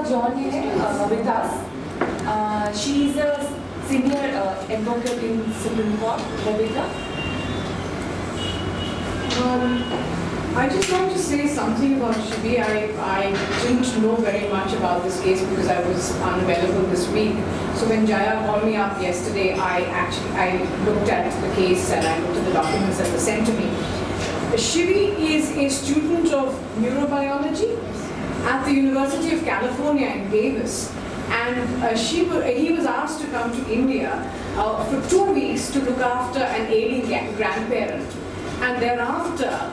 John here with us. She is a senior advocate in Supreme Court. Rebecca. I just want to say something about Shivi. I didn't know very much about this case because I was unavailable this week. So when Jaya called me up yesterday, I looked at the case and I looked at the documents that were sent to me. Shivi is a student of neurobiology at the University of California in Davis. And he was asked to come to India for 2 weeks to look after an ailing grandparent. And thereafter,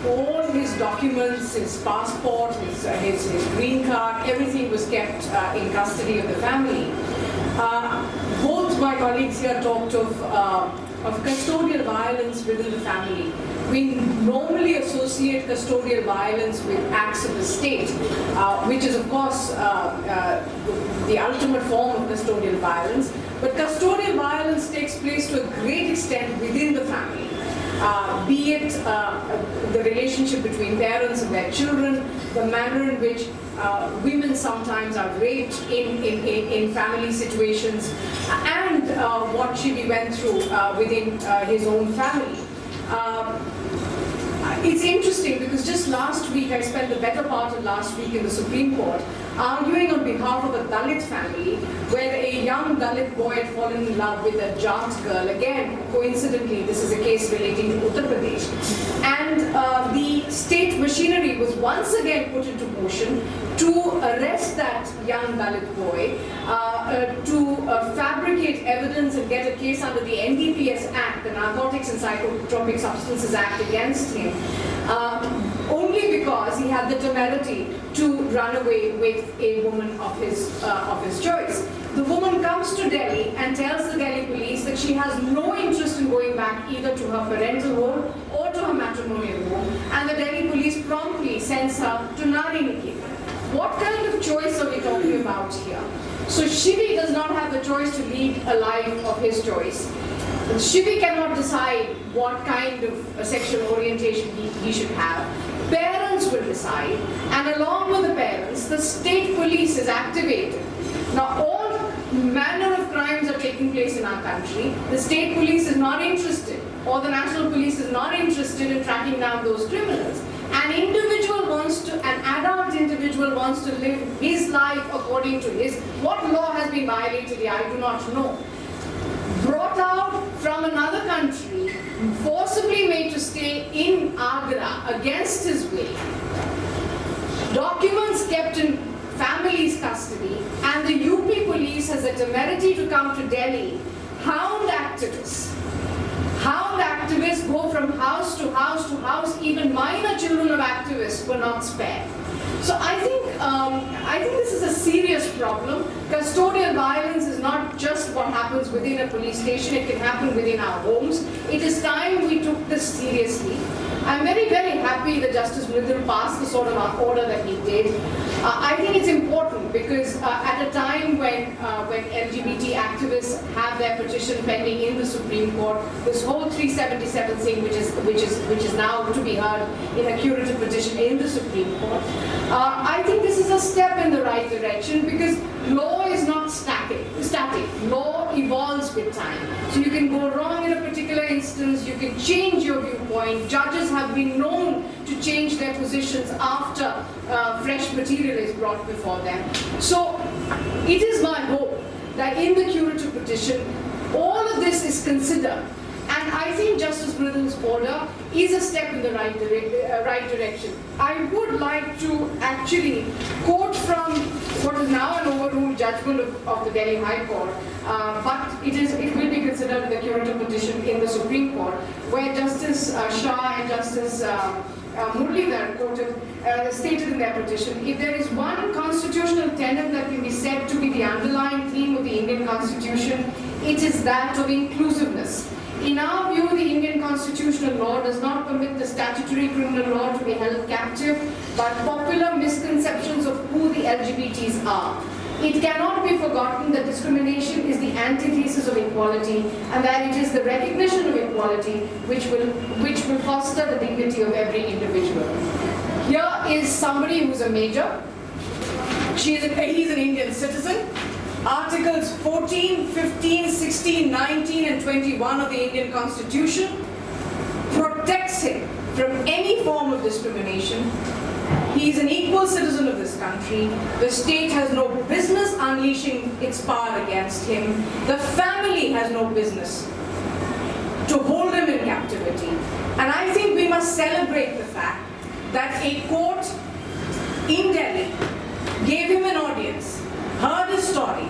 all his documents, his passport, his green card, everything was kept in custody of the family. Both my colleagues here talked of custodial violence within the family. We normally associate custodial violence with acts of the state, which is of course the ultimate form of custodial violence. But custodial violence takes place to a great extent within the family. Be it the relationship between parents and their children, the manner in which women sometimes are raped in family situations, and what Shivi went through within his own family. It's interesting because just last week, I spent the better part of last week in the Supreme Court arguing on behalf of a Dalit family where a young Dalit boy had fallen in love with a Jat girl. Again, coincidentally, this is a case relating to Uttar Pradesh. And the state machinery was once again put into motion to arrest that young Dalit boy, to fabricate evidence and get a case under the NDPS Act, the Narcotics and Psychotropic Substances Act, against him, only because he had the temerity to run away with a woman of his choice. The woman comes to Delhi and tells the Delhi police that she has no interest in going back either to her parental home or to her matrimonial home, and the Delhi police promptly sends her to Nari Niketan. What kind of choice are we talking about here? So Shivi does not have the choice to lead a life of his choice. Shivi cannot decide what kind of sexual orientation he should have. Parents will decide, and along with the parents, the state police is activated. Now, all manner of crimes are taking place in our country. The state police is not interested, or the national police is not interested in tracking down those criminals. An adult individual wants to live his life according to his. What law has been violated here, I do not know. Brought out from another country, forcibly made to stay in Agra against his will. Documents kept in family's custody, and the UP police has a temerity to come to Delhi, hound activists. Hound activists go from house to house to house. Even minor children of activists were not spared. So I think this is a serious problem. Custodial violence is not just what happens within a police station. It can happen within our homes. It is time we took this seriously. I'm very, very happy that Justice Mridul passed the sort of order that he did. I think it's important because at a time when LGBT activists have their petition pending in the Supreme Court, this whole 377 thing, which is now to be heard in a curative petition in the Supreme Court, I think this is a step in the right direction because law is not static. Law evolves with time. So you can go wrong in a particular instance, you can change your viewpoint. Judges have been known to change their positions after fresh material is brought before them. So it is my hope that in the curative petition, all of this is considered. And I think Justice Mridul's order is a step in the right direction. I would like to actually quote from what is now an overruled judgment of the Delhi High Court, but it will be considered the curative petition in the Supreme Court, where Justice Shah and Justice Muralidhar stated in their petition, if there is one constitutional tenet that can be said to be the underlying theme of the Indian Constitution, it is that of inclusiveness. In our view, the Indian constitutional law does not permit the statutory criminal law to be held captive by popular misconceptions of who the LGBTs are. It cannot be forgotten that discrimination is the antithesis of equality, and that it is the recognition of equality which will foster the dignity of every individual. Here is somebody who's a major, He's an Indian citizen. Articles 14, 15, 16, 19 and 21 of the Indian Constitution protects him from any form of discrimination. He is an equal citizen of this country. The state has no business unleashing its power against him. The family has no business to hold him in captivity. And I think we must celebrate the fact that a court in Delhi gave him an audience, heard his story,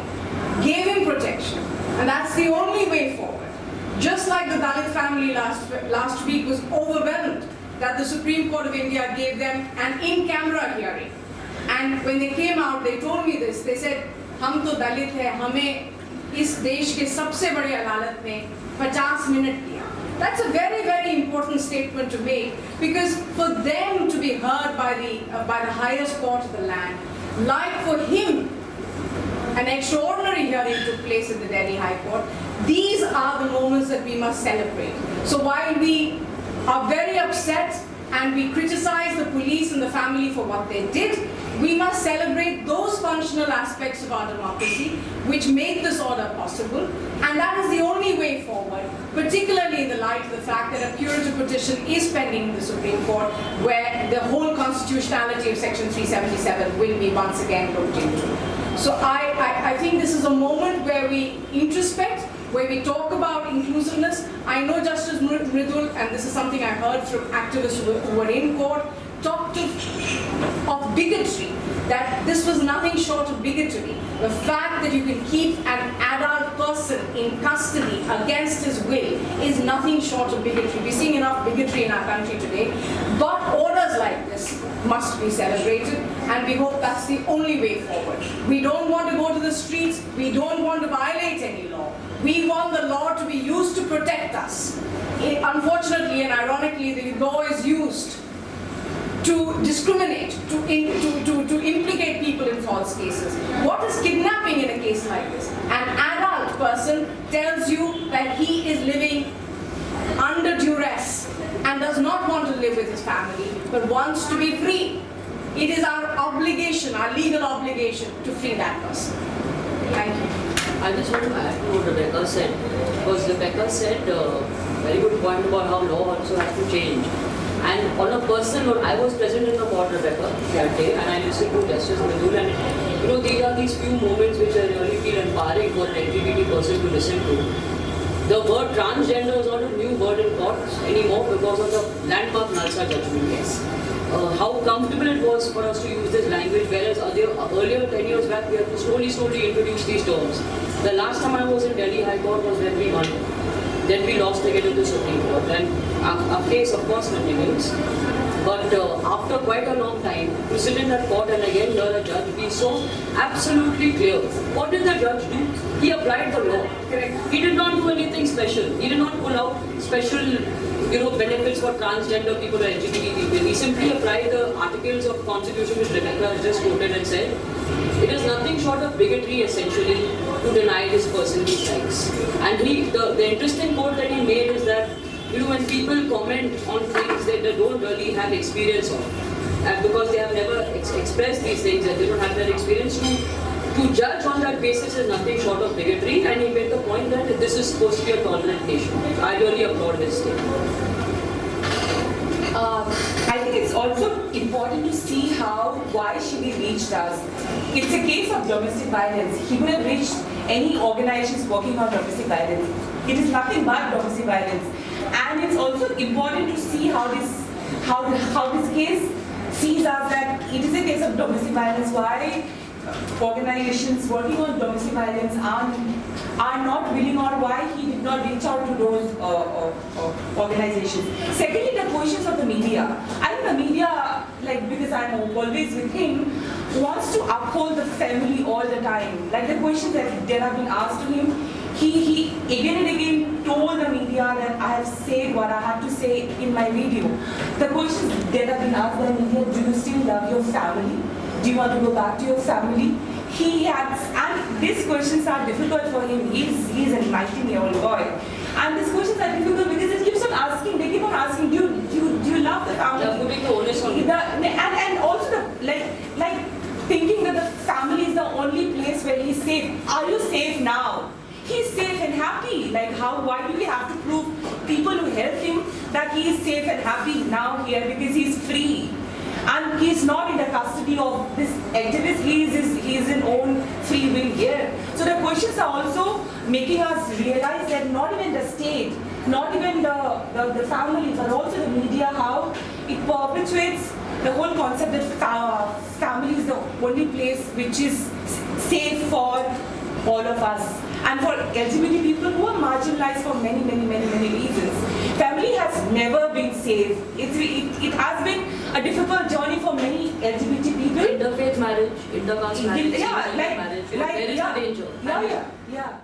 gave him protection, and that's the only way forward. Just like the Dalit family last week was overwhelmed that the Supreme Court of India gave them an in-camera hearing. And when they came out, they told me this. They said, "हम तो दलित हैं, हमें इस देश के सबसे बड़े अदालत में 50 मिनट दिया." That's a very, very important statement to make, because for them to be heard by the highest court of the land, like for him, an extraordinary hearing took place in the Delhi High Court. These are the moments that we must celebrate. So while we are very upset and we criticize the police and the family for what they did, we must celebrate those functional aspects of our democracy which made this order possible, and that is the only way forward, particularly in the light of the fact that a curative petition is pending in the Supreme Court, where the whole constitutionality of Section 377 will be once again looked into. So I think this is a moment where we introspect, where we talk about inclusiveness. I know Justice Mridul, and this is something I heard from activists who were in court, talked of bigotry, that this was nothing short of bigotry. The fact that you can keep an adult person in custody against his will is nothing short of bigotry. We're seeing enough bigotry in our country today, but orders like this must be celebrated, and we hope that's the only way forward. We don't want to go to the streets, we don't want to violate any law. We want the law to be used to protect us. Unfortunately and ironically, the law is used to discriminate, to implicate people in false cases. What is kidnapping in a case like this? An adult person tells you that he is living under duress and does not want to live with his family, but wants to be free. It is our obligation, our legal obligation, to free that person. Thank you. I just want to add to what Rebecca said, because Rebecca said a very good point about how law also has to change. And on a personal note, I was present in the court, Rebecca, that day, and I listened to Justice Mridul, and these are these few moments which I really feel empowering for an LGBT person to listen to. The word transgender is not a new word in courts anymore because of the landmark Nalsa judgment case. How comfortable it was for us to use this language, whereas earlier 10 years back we had to slowly introduce these terms. The last time I was in Delhi High Court was when we won. Then we lost again in the Supreme Court, and our case of course continues. But after quite a long time, to sit in that court and again hear a judge be so absolutely clear. What did the judge do? He applied the law. Correct. He did not do anything special. He did not pull out special benefits for transgender people or LGBT people. He simply applied the articles of Constitution which Rebecca has just quoted and said, it is nothing short of bigotry essentially to deny this person these rights. And the interesting quote that he made is that when people comment on things that they don't really have experience of, and because they have never expressed these things, that they don't have that experience, to judge on that basis is nothing short of bigotry, and he made the point that this is supposed to be a tolerant nation. I really applaud his statement. I think it's also important to see why Shivi reached us. It's a case of domestic violence. He would have reached any organizations working on domestic violence. It is nothing but domestic violence. And it's also important to see how this case sees us that it is a case of domestic violence. Why organizations working on domestic violence are not willing, or why he did not reach out to those organizations. Secondly, the questions of the media. I think the media, because I'm always with him, wants to uphold the family all the time. Like the questions that have been asked to him, he again and again told the media that I have said what I had to say in my video. The questions that have been asked by the media, do you still love your family? Do you want to go back to your family? And these questions are difficult for him. He's a 19-year-old boy. And these questions are difficult because they keep on asking, do you love the family? Yeah, putting the onus on him. And also thinking that the family safe. Are you safe now? He's safe and happy. Like how? Why do we have to prove people who helped him that he is safe and happy now here because he's free, and he's not in the custody of this activist. He is in own free will here. So the questions are also making us realize that not even the state, not even the family, but also the media, how it perpetuates the whole concept that family is the only place which is safe for all of us. And for LGBT people who are marginalized for many reasons, family has never been safe. It has been a difficult journey for many LGBT people. Interfaith marriage, intercaste marriage, Yeah, marriage, like, there is yeah, a danger. yeah.